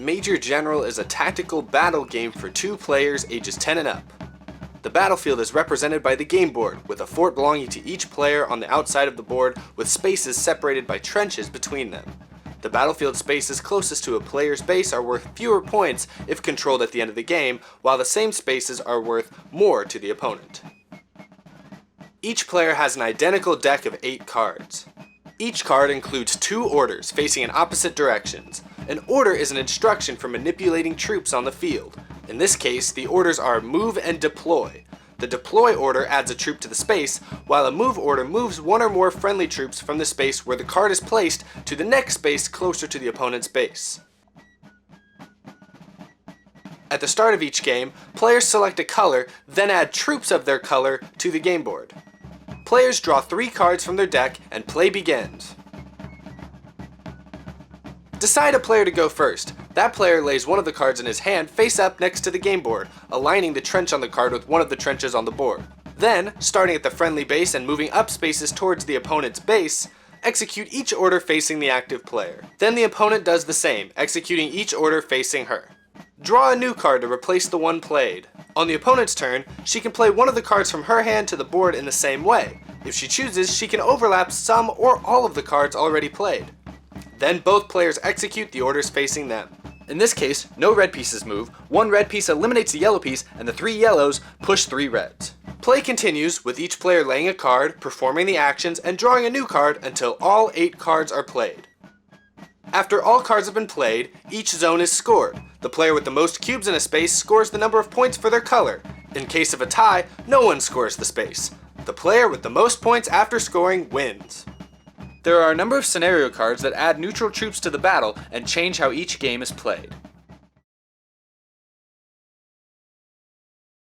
Major General is a tactical battle game for 2 players ages 10 and up. The battlefield is represented by the game board, with a fort belonging to each player on the outside of the board with spaces separated by trenches between them. The battlefield spaces closest to a player's base are worth fewer points if controlled at the end of the game, while the same spaces are worth more to the opponent. Each player has an identical deck of 8 cards. Each card includes 2 orders facing in opposite directions. An order is an instruction for manipulating troops on the field. In this case, the orders are move and deploy. The deploy order adds a troop to the space, while a move order moves 1 or more friendly troops from the space where the card is placed to the next space closer to the opponent's base. At the start of each game, players select a color, then add troops of their color to the game board. Players draw 3 cards from their deck and play begins. Decide a player to go first. That player lays one of the cards in his hand face up next to the game board, aligning the trench on the card with one of the trenches on the board. Then, starting at the friendly base and moving up spaces towards the opponent's base, execute each order facing the active player. Then the opponent does the same, executing each order facing her. Draw a new card to replace the one played. On the opponent's turn, she can play one of the cards from her hand to the board in the same way. If she chooses, she can overlap some or all of the cards already played. Then both players execute the orders facing them. In this case, no red pieces move, 1 red piece eliminates the yellow piece, and the 3 yellows push 3 reds. Play continues with each player laying a card, performing the actions, and drawing a new card until all 8 cards are played. After all cards have been played, each zone is scored. The player with the most cubes in a space scores the number of points for their color. In case of a tie, no one scores the space. The player with the most points after scoring wins. There are a number of scenario cards that add neutral troops to the battle and change how each game is played.